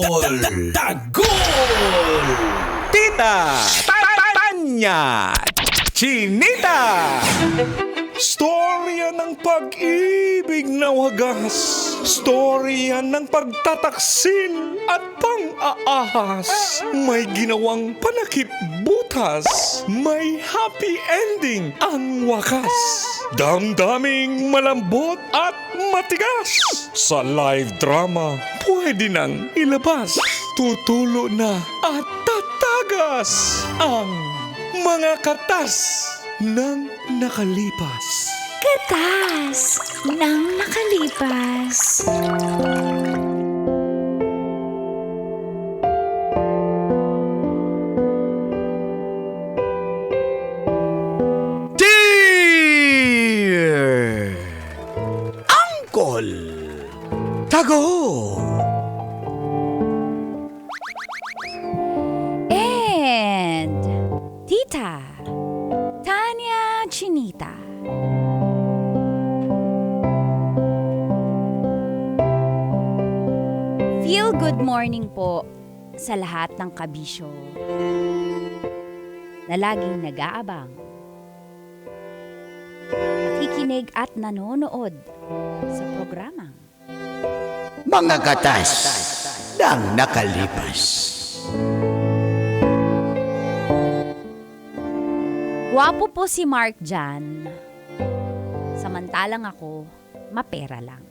Tagol! Tita Tanya Chinita. Storya ng pag-ibig na wagas. Storya ng pagtataksil at pang-aahas. May ginawang panakip butas. May happy ending ang wakas. Damdaming malambot at matigas. Sa live drama, pwede nang ilabas. Tutulo na at tatagas ang mga katas ng nakalipas. Katas ng nakalipas. Dear Uncle Tago! And Tita Tanya Chinita. Feel good morning po sa lahat ng kabisyo na laging nag-aabang, nakikinig at nanonood sa programang Mga katas ng nakalipas. Gwapo po si Mark dyan. Samantalang ako, mapera lang.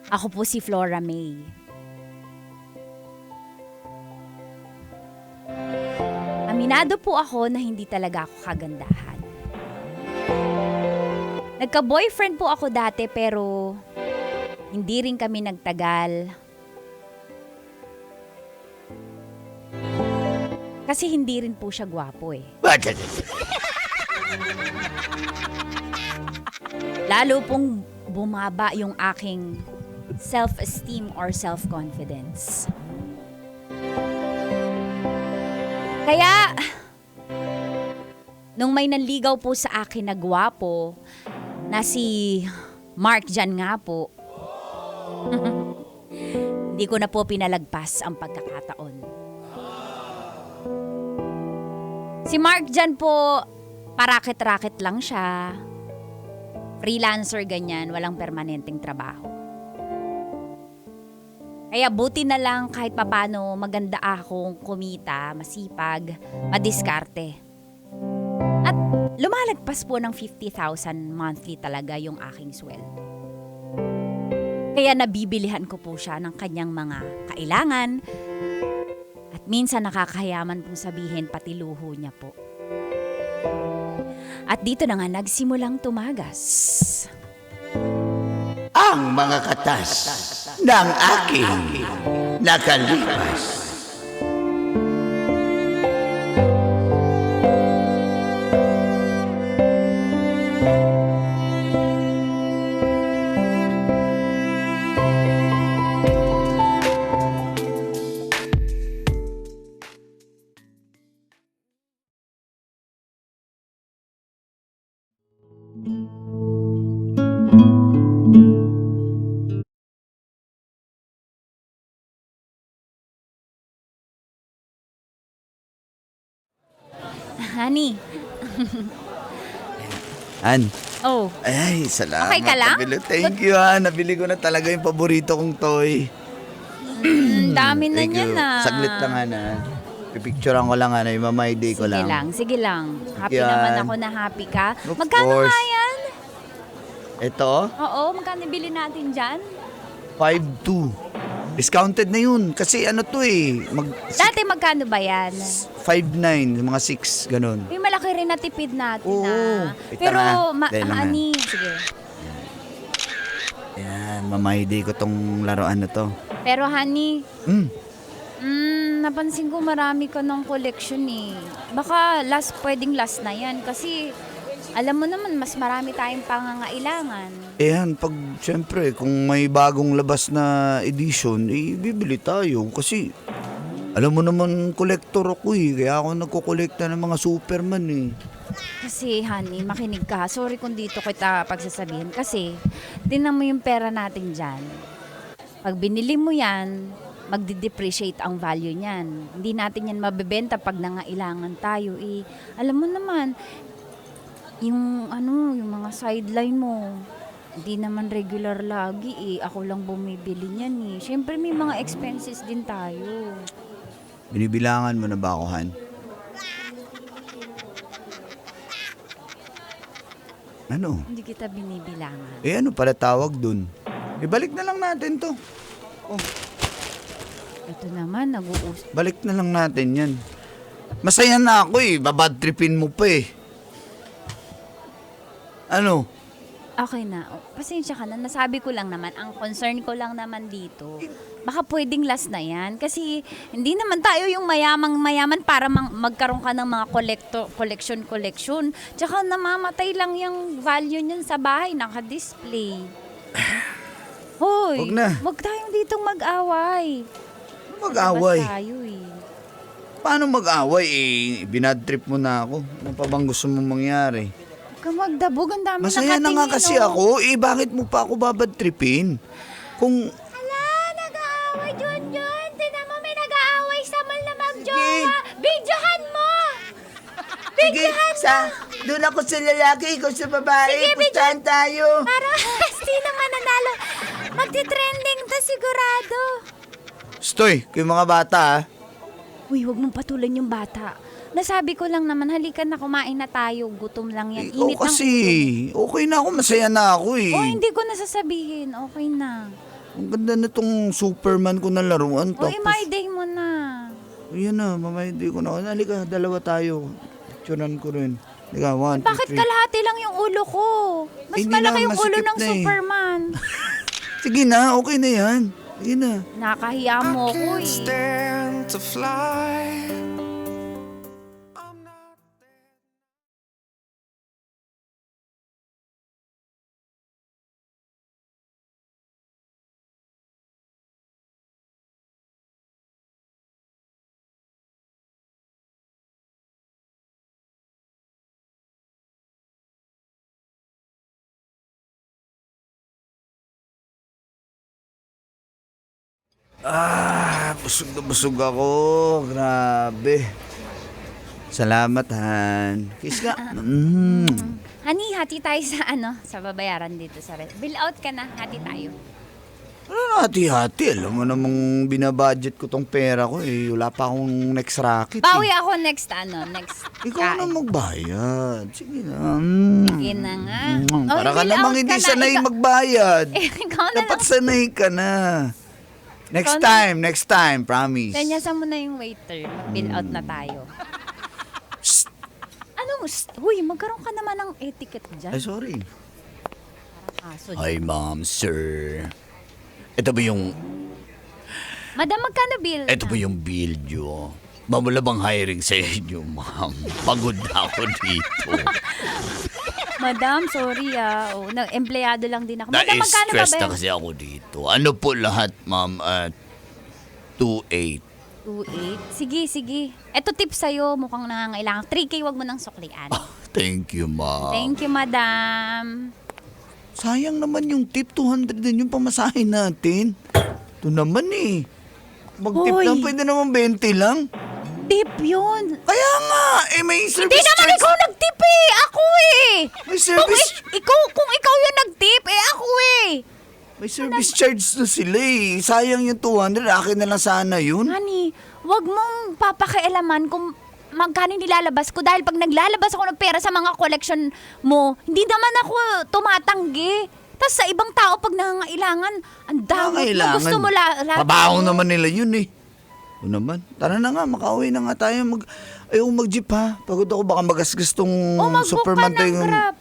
Ako po si Flora May. Aminado po ako na hindi talaga ako kagandahan. Nagka-boyfriend po ako dati pero hindi rin kami nagtagal. Kasi hindi rin po siya gwapo eh. Lalo pong bumaba yung aking self-esteem or self-confidence. Kaya, nung may nanligaw po sa akin na gwapo, na si Mark Jan nga po, hindi ko na po pinalagpas ang pagkakataon. Si Mark Jan po, parakit-rakit lang siya. Freelancer ganyan, walang permanenteng trabaho. Kaya buti na lang kahit papano maganda akong kumita, masipag, madiskarte. At lumalagpas po ng 50,000 monthly talaga yung aking sweldo. Kaya nabibilihan ko po siya ng kanyang mga kailangan. At minsan nakakayaman pong sabihin pati luho niya po. At dito na nga nagsimulang tumagas Ang mga katas ng aking nakalipas. Honey. An? Oh, Ay, salamat. Okay ka lang? Thank you, ha. Nabili ko na talaga yung paborito kong toy. dami na Thank niya you. na. Saglit lang, Ana. Pipicturean ko lang, Ana. Yung mama-ID ko lang. Sige lang. Happy Yan. naman ako na happy ka. Of Magkano course. nga yan? Ito, Oo, magkano bili natin dyan? 5.2. Discounted na yun. Kasi ano to eh. Dati magkano ba yan? 5.9, mga 6, ganun. May malaki rin na tipid natin Oo. Ito Pero, na. Dahil naman. honey, sige. Yan, mama-ID ko tong laruan na to. Pero honey, Mm. napansin ko marami ka ng collection eh. Baka pwedeng last na yan kasi alam mo naman mas marami tayong pangangailangan. Yan, syempre, kung may bagong labas na edition, bibili tayo. Kasi, alam mo naman, collector ako eh. Kaya ako nagko-collecta ng mga Superman eh. Kasi honey, makinig ka. Sorry kung dito kita pagsasabihin. Kasi, tingnan mo yung pera natin dyan. Pag binili mo yan, magde-depreciate ang value niyan. Hindi natin yan mabebenta pag nangailangan tayo. Alam mo naman, yung mga sideline mo, hindi naman regular lagi Ako lang bumibili niyan Siyempre may mga expenses din tayo. Binibilangan mo na ba ako, Han? Ano? Hindi kita binibilangan. Ano pala tawag dun? Balik na lang natin to. Ito naman, Balik na lang natin yan. Masaya na ako babad tripin mo pa Ano? Okay na. Pasensya ka na. Nasabi ko lang naman. Ang concern ko lang naman dito. Baka pwedeng last na yan. Kasi hindi naman tayo yung mayaman para magkaroon ka ng mga collection. Tsaka namamatay lang yung value niyan sa bahay. Naka-display. Hoy, Wag na. wag tayong ditong mag-away. Mag-away? Labas tayo Paano mag-away binad trip mo na ako. Ano pa bang gusto mong mangyari? Huwag kang magdabog. Ang dami Masaya na nga kasi ako. Bakit mo pa ako babad tripin? Kung... Hala, nag-aaway, Junjun. Tignan mo, may nag-aaway sa mall na Sige. magjowa. Videohan mo! Sige, doon ako sa lalaki, ikaw sa babae. Sige, Pustahan tayo. Para sino mananalo? Magti-trending to sigurado. Stoy, kayo mga bata Uy, huwag mong patulan yung bata. Nasabi ko lang naman, halika na kumain na tayo. Gutom lang yan. Ikaw Init kasi, ng ulo. okay na ako, masaya na ako Oh, hindi ko nasasabihin. Okay na. Ang ganda na tong Superman ko na laruan. Oh, my day mo na. Ayan na, mamayday ko na. Halika, dalawa tayo. Picturean ko rin. Halika, 1, 2, 3. Bakit kalahati lang yung ulo ko? Mas Hindi malaki na, yung ulo masikip ng na Superman. Sige na, okay na yan. Sige na. Nakahiya mo ko Stand to fly. Busog na busog ako. Grabe. Salamat, Han. Kiss ka. Honey, hati tayo sa babayaran dito sa bill out ka na, hati tayo. Ano na hati-hati? Alam mo namang binabudget ko tong pera ko Wala pa akong next racket Bawi ako next Ikaw kain. na magbayad. Sige na. Sige na nga. Para ka bill namang out hindi ka na. sanay magbayad. Ikaw na Dapat lang. sanay ka na. Next time, promise. Kanyasan mo na yung waiter. Bill out na tayo. Huy, magkaroon ka naman ng etiquette dyan. Ay, sorry. Aso Hi, ma'am, sir. Ito ba yung Magkano bill? Ito po yung bill nyo. Mamula bang hiring sa inyo, ma'am? Pagod na ako dito. Madam, sorry empleyado lang din ako. Madam, magkano ba Na-stress na kasi ako dito. Ano po lahat, ma'am? 2.8. 2.8? Sige. Eto tip sa'yo, mukhang nangangailangan. 3K, wag mo nang suklian. Thank you, ma'am. Thank you, madam. Sayang naman yung tip. 200 din yung pamasahin natin. Ito naman Mag-tip Hoy. lang, pwede naman 20 lang. Tip yun. Kaya nga, may service Hindi naman charge. ikaw nag-tip Ako May service, Kung ikaw yung nag-tip, ako may service charge na sila Sayang yung 200, akin na lang sana yun. Honey, wag mong papakialaman kung magkano nilalabas ko dahil pag naglalabas ako ng pera sa mga collection mo, hindi naman ako tumatanggi. Tapos sa ibang tao pag nangangailangan, ang dami mo gusto mo Pabaho naman nila yun O naman, tara na nga, makauwi na nga tayo. Ayaw mag-jeep ha. Pagod ako, baka magasgas tong mag-book Superman ka ng tayo. Grab.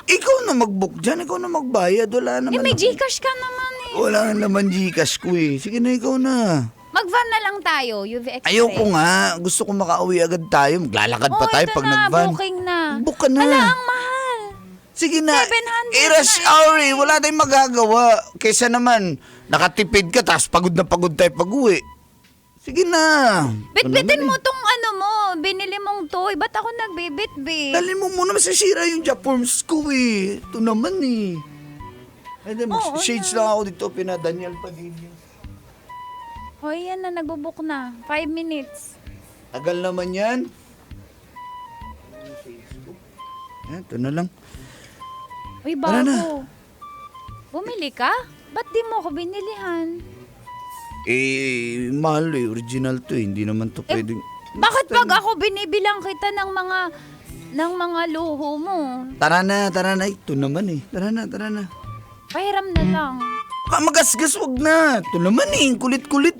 Ikaw na mag-book dyan, ikaw na magbayad. Wala naman. May Gcash ka naman Wala naman Gcash ko Sige na, ikaw na. Mag-van na lang tayo, UV Express. Ayoko nga. Gusto ko makauwi agad tayo. Maglalakad pa tayo ito pag na, nag-van. booking na. Book ka na. Hala, ang mahal. Sige na. 700 Rush na hour Wala tayong magagawa. Kesa naman, nakatipid ka, tapos pagod na pagod tayo pag-uwi. Sige na. Bitbitin mo tong binili mong toy. Ba't ako nagbibitbit? Dali mo muna masisira yung job forms ko Ito naman Hindi, Oo, shades na. lang ako dito, Daniel Padilla. Hoy, yan na, nagbubook na. 5 minutes. Tagal naman yan. Yan, ito na lang. Uy, Tara na. bago. Bumili ka? Ba't di mo ako binilihan? Mahal original to Hindi naman to pwedeng... Bakit pag ako binibilang kita ng mga luho mo? Tara na. Ito naman Tara na. Pahiram na lang. Baka magasgas, wag na. Ito naman kulit-kulit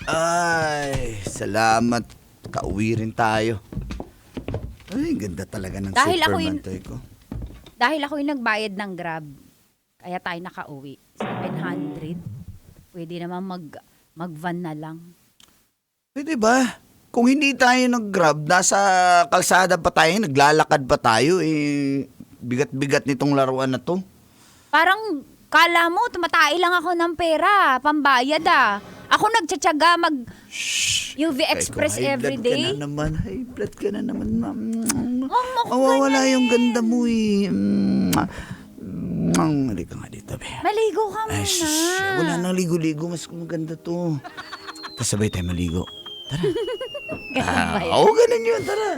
Ay, salamat. Kauwi rin tayo. Ay, ganda talaga ng Dahil ako Superman yun- toy ko. Dahil ako yung nagbayad ng Grab, kaya tayo nakauwi. 700. Pwede naman mag-van na lang. Pwede ba? Kung hindi tayo nag-grab, nasa kalsada pa tayo, naglalakad pa tayo, bigat-bigat nitong laruan na to. Parang kala mo, tumatai lang ako ng pera, pambayad ah. Ako nagtsatsaga UV Express everyday. High blood ka na naman, ma'am. Mok Mawawala yung ganda mo Halika nga dito, be. Maligo ka muna. Ay, wala nang ligo-ligo, mas maganda to. Kasabay tayo maligo. Tara. Ganun ba yun? Oo, ganun yun, tara.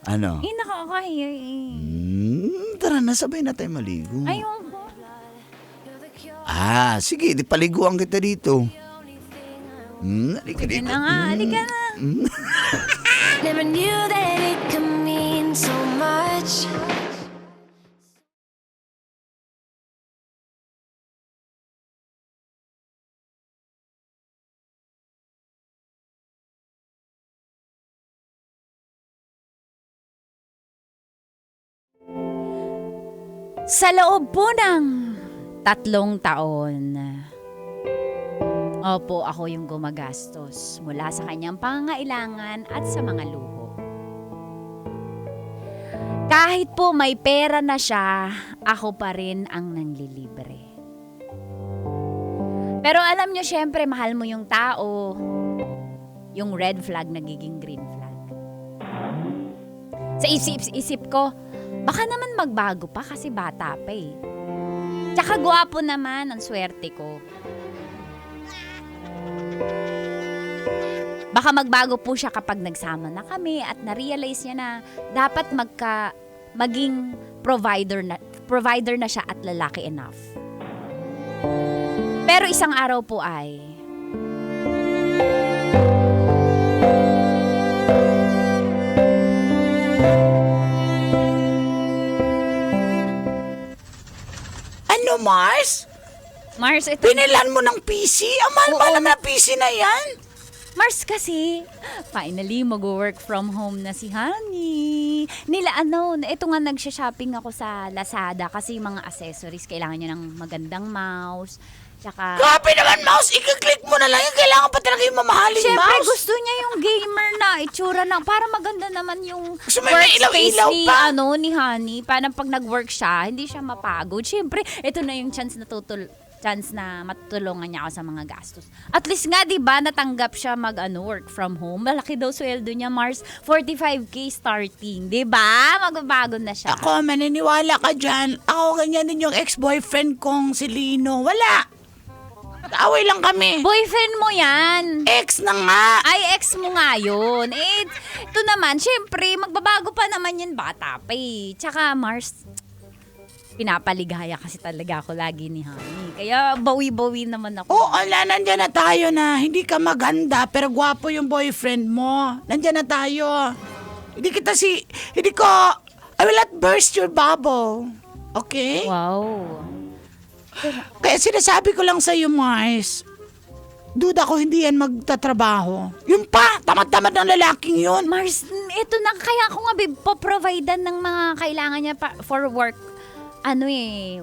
Ano? Nakakahiya eh. Tara na, sabay na tayo maligo. Ayoko. Sige, di paliguan kita dito. Halika Sige dito. na nga, halika na. Never knew that it could mean so much. Sa loob po ng 3 taon, opo, ako yung gumagastos mula sa kanyang pangangailangan at sa mga luho. Kahit po may pera na siya, ako pa rin ang nanglilibre. Pero alam nyo, syempre, mahal mo yung tao, yung red flag nagiging green flag. Sa isip ko, baka naman magbago pa kasi bata pa eh. Tsaka gwapo naman, ang swerte ko. Baka magbago po siya kapag nagsama na kami at na-realize niya na dapat maging provider na siya at lalaki enough. Pero isang araw po ay Ano, Mars? Mars, ito. Pinilan mo ng PC? Ang mahal-mahal naman ng PC na yan. Mars kasi, finally, mag-work from home na si Honey. Ito nga nagsha-shopping ako sa Lazada kasi mga accessories, kailangan niya ng magandang mouse. Tsaka, Grabe naman, mouse. I-click mo na lang yan. Kailangan pa talaga yung mamahaling syempre mouse. gusto niya yung gamer na itsura na, para maganda naman yung Gusto mo may workspace ilaw-ilaw ni, pa? ni Honey. Para pag nag-work siya, hindi siya mapagod. Syempre, ito na yung chance na matutulungan niya ako sa mga gastos. At least nga, di ba, natanggap siya work from home. Malaki daw sweldo niya, Mars. 45K starting. Di ba? Magbabago na siya. Ako, maniniwala ka dyan. Ako, ganyan din yung ex-boyfriend kong si Lino. Wala. Away lang kami. Boyfriend mo yan. Ex na nga. Ay, ex mo nga yun. Ito naman, syempre, magbabago pa naman yan, bata pa eh. Tsaka, Mars, pinapaligaya kasi talaga ako lagi ni Honey. Kaya bawi-bawi naman ako. Oo, nandyan na tayo na. Hindi ka maganda, pero gwapo yung boyfriend mo. Nandyan na tayo. I will not burst your bubble. Okay? Wow. Kaya sinasabi ko lang sa'yo, Mars, duda ko hindi yan magtatrabaho. Yun pa, tamad-tamad ng lalaking yun. Mars, ito na, kaya ako nga providean ng mga kailangan niya for work.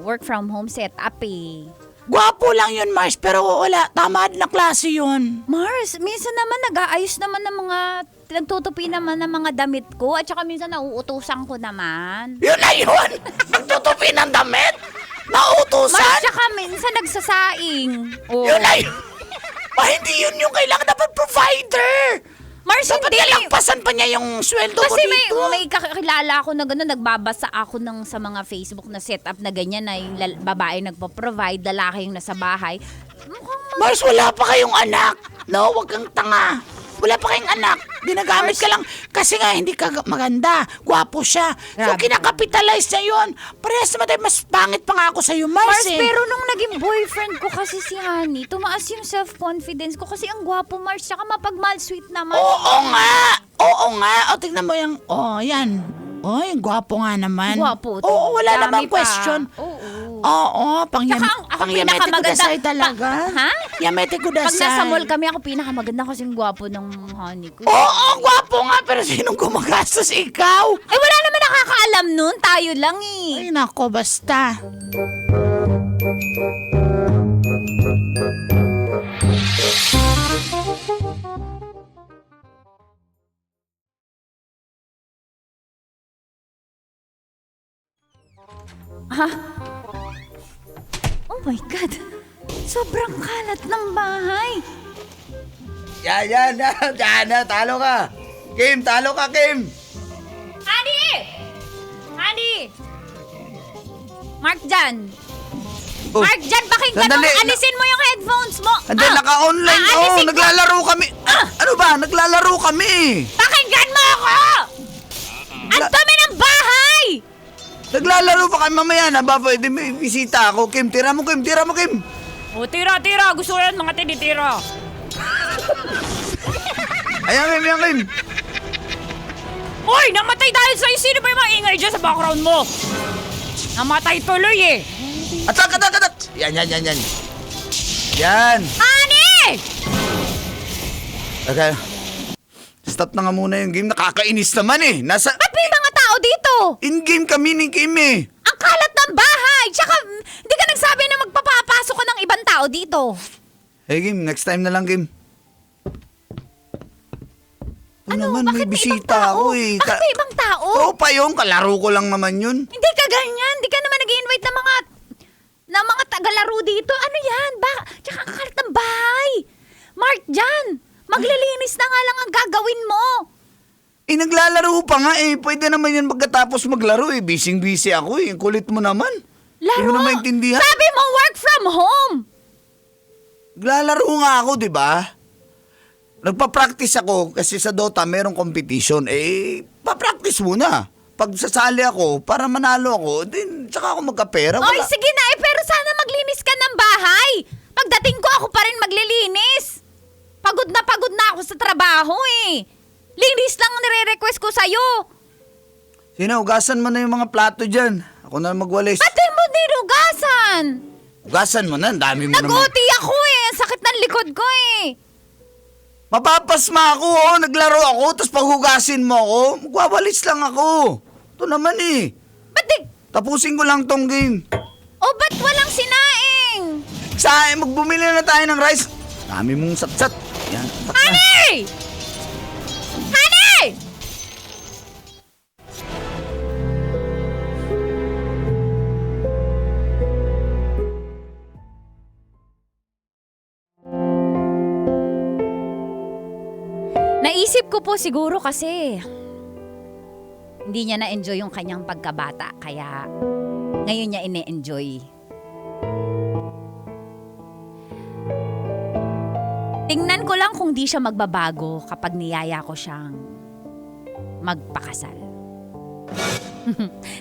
Work from home setup eh. Gwapo lang yun, Mars, pero wala, tamad na klase yun. Mars, minsan naman nag-aayos naman ng mga nagtutupi naman ng mga damit ko at saka minsan nauutusan ko naman. Yun na yun! Magtutupi ng damit? Nauutusan? Mars, tsaka minsan nagsasaing. Oh. Yun na yun! Hindi yun yung kailangan dapat provider! Mars, Dapat hindi. nalagpasan pa niya yung sweldo mo Kasi dito. may kakilala ako na gano'n, nagbabasa ako sa mga Facebook na setup na ganyan na yung babae nagpo-provide, lalaki yung nasa bahay. Mukhang Mars, wala pa kayong anak. No, wag kang tanga. Wala pa kayong anak. Ginagamit ka lang kasi nga hindi ka maganda. Gwapo siya. So, Grabe. kinakapitalize niya yun. Parehas naman tayo, mas pangit pa nga ako sa'yo, Mars. Mars, pero nung naging boyfriend ko kasi si Honey, tumaas yung self-confidence ko kasi ang gwapo, Mars, tsaka mapagmahal, sweet naman. Oo nga. Oo nga. O, tignan mo yung... Oh, yan. Oh, yung gwapo nga naman. Gwapo. Oo, wala Dami namang pa. question. Oo. Oo, Tsaka ako pinakamaganda. talaga. Ha? Yamete ko Pag dasay. nasa mall kami, ako pinakamaganda kasi yung gwapo ng Honey ko. Oo, gwapo nga. Pero sinong gumagastos? Ikaw? Eh, wala naman nakakaalam nun. Tayo lang eh. Ay, nako, basta. Oh my God. Sobrang kalat ng bahay. Yan na, talo ka. Kim, talo ka, Kim. Honey! Honey! Mark dyan. Oh, Mark dyan, pakinggan mo. sandali. Alisin mo yung headphones mo. Hindi, naka-online. alisin ko. Naglalaro kami. Ano ba? Naglalaro kami. Pakinggan mo ako! Ang dumi ng bahay! Naglalaro pa kami mamaya na ba? Pwede may bisita ako. Kim, tira mo, Kim. Tira mo, Kim. O, tira. Gusto ko yan, mga tinitira. Ayan, Kim, yan, Kim. Hoy, namatay dahil sa'yo. Sino ba yung mga ingay dyan sa background mo? Namatay tuloy eh. Atak. Yan. Yan. Honey! Okay. Stop na nga muna yung game. Nakakainis naman eh. Nasa... Ba't may mga tao dito? In-game kami ni Kim eh. Ang kalat ng bahay! Tsaka, hindi ka nagsabi na magpapapasok ka ng ibang tao dito. Hey, Kim. Next time na lang, Kim. Ano? Naman, may Bakit may ibang bisita tao? ako eh. Bakit may ibang tao? Tropa yun. Kalaro ko lang naman yun. Hindi ka ganyan. Hindi ka naman nag-invite ng mga tagalaro dito. Ano yan? Tsaka ang kalat ng bahay. Mark dyan. Maglilinis na nga lang ang gagawin mo. Eh, naglalaro pa nga eh. Pwede naman yan pagkatapos maglaro eh. Busy ako eh. Ang kulit mo naman. Hindi mo Laro. na maintindihan. Sabi mo work from home. Naglalaro nga ako, di ba? Nagpa-practice ako kasi sa Dota merong competition. Eh, pa-practice muna. Pag sasali ako, para manalo ako, din tsaka ako magkapera. Oy, sige na eh, pero sana maglinis ka ng bahay. Pagdating ko, ako pa rin maglilinis. Pagod na ako sa trabaho eh. Linis lang ang nire-request ko sa'yo. Sino, ugasan mo na yung mga plato dyan. Ako na magwalis. Pati mo nilugasan. Ugasan mo na, ang dami mo naman. Nag-OT ako eh. Ang sakit ng likod ko eh. Mapapasma ako, oh. Naglaro ako, tapos paghugasin mo ako, magwawalis lang ako. Ito naman eh. Ba't di... Tapusin ko lang tong game. O ba't walang sinaing? Magbumili na tayo ng rice. Dami mong satsat. Yan. Honey! Honey! Naisip ko po siguro kasi hindi niya na-enjoy yung kanyang pagkabata kaya ngayon niya ine-enjoy. Tingnan ko lang kung di siya magbabago kapag niyaya ko siyang magpakasal.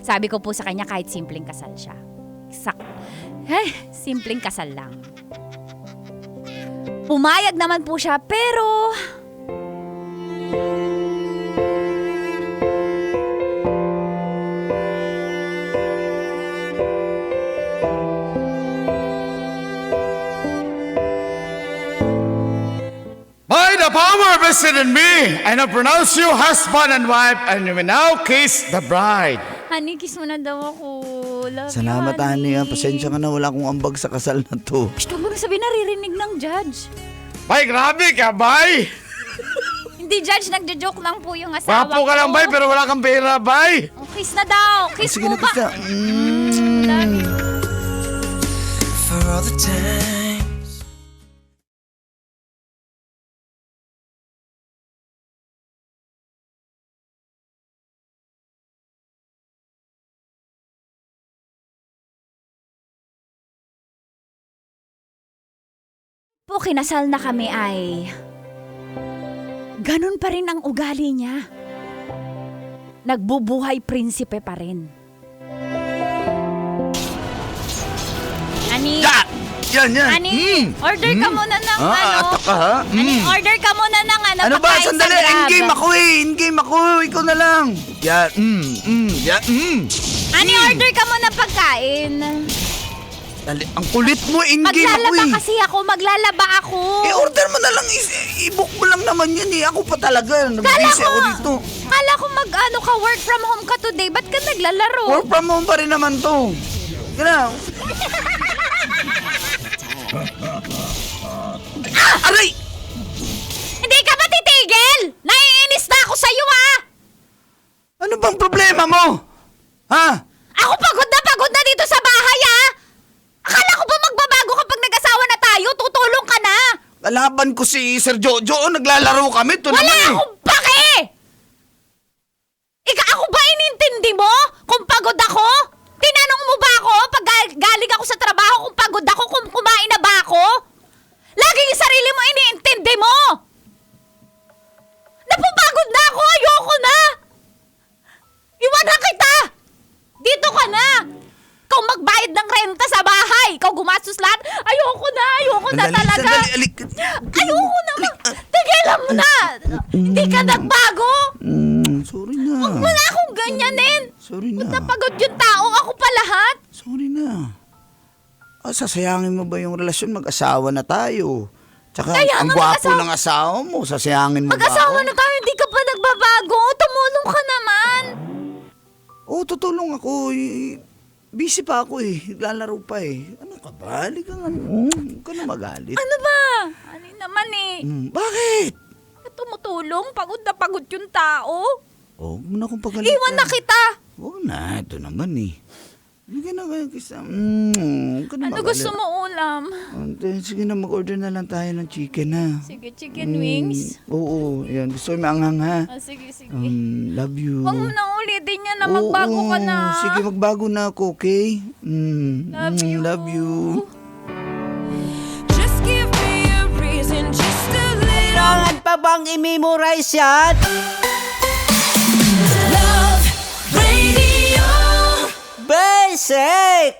Sabi ko po sa kanya kahit simpleng kasal siya. Simpleng kasal lang. Pumayag naman po siya pero... By the power vested in me, I now pronounce you husband and wife, and you may now kiss the bride. Honey, kiss mo na daw ako. Love Salamat, you, honey. Ani. Pasensya ka na, wala akong ambag sa kasal na to. Gusto mo na sabihin naririnig ng judge. Bay, grabe ka, bay! Hindi Hindi, Judge. Nagjo-joke lang po yung asawa Wapo ka lang, bay, pero wala kang pera, bay. Oh, kiss na daw. Kiss Sige mo na, ba? kiss na. Love you. for all the times. Po, kinasal na kami ay ganun pa rin ang ugali niya. Nagbubuhay prinsipe pa rin. Ani, Yan. Ani, order ka muna ng Atak ka ha? Ani, order ka muna ng Ano ba? pagkain sa Sandali. Grab. In-game ako eh. In-game ako. Ikaw na lang. Yan. Yan. Ani, order ka muna pagkain. Dali. Ang kulit mo. In-game ako Maglalaba eh. kasi ako, maglalaba ako. Order mo na lang. I-book mo lang naman yan eh. Ako pa talaga. Nabisi ako dito. Kala ko ka, work from home ka today. Ba't ka naglalaro? Work from home pa rin naman to. Gana. Aray! Hindi ka ba titigil? Naiinis na ako sa'yo, ha? Ano bang problema mo? Ha? Ako pagod na dito sa bahay, ha? Akala ko ba magbabago kapag nag-asawa na tayo? Tutulong ka na. Kalaban ko si Sir Jojo. Naglalaro kami. Ito Wala naman eh. akong pake! Ako ba inintindi mo kung pagod ako? Tinanong mo ba ako pag galing ako sa trabaho kung pagod ako, kung kumain na ba ako? Laging yung sarili mo iniintindi mo! Napapagod na ako! Ayoko na! Iwanan kita! Dito ka na! Ikaw magbayad ng renta sa bahay! Ikaw gumastos lahat! Ayoko na talaga! Sandali, alik. Ayoko na! Tigilan mo na! Hindi ka nagbago! Sorry na. Wala akong ganyanin! Sorry na. Napagod yung tao, ako pa lahat! Sorry na. Sasayangin mo ba yung relasyon? Mag-asawa na tayo. Tsaka Kaya ang nga, gwapo mag-asawa- ng asawa mo. Sasayangin mo ba Mag-asawa ako? na tayo, hindi ka pa nagbabago! Tumulong ka naman! Oo, tutulong ako. Busy pa ako eh. Lalaro pa eh. Ano ka ba? Halika nga. Huwag ka na magalit. Ano ba? Ano naman eh? Bakit? Tumutulong, pagod na pagod yung tao. Huwag mo na akong pagalitan. Iwan na kita! Huwag na. Ito naman eh. Halika na kayo kisa. Huwag ka na Ano magalit. gusto mo ulam? Sige na, mag-order na lang tayo ng chicken ha. Sige, chicken wings. Oo, yan. Gusto mo maanghang ha? Sige. Love you. Huwag mo na ulitin yan na magbago ka na. Sige, magbago na ako, okay? Love you. Love you. Just give me a reason, just a little. Kailangan pa bang i-memorize yan? Love Radio. Basic!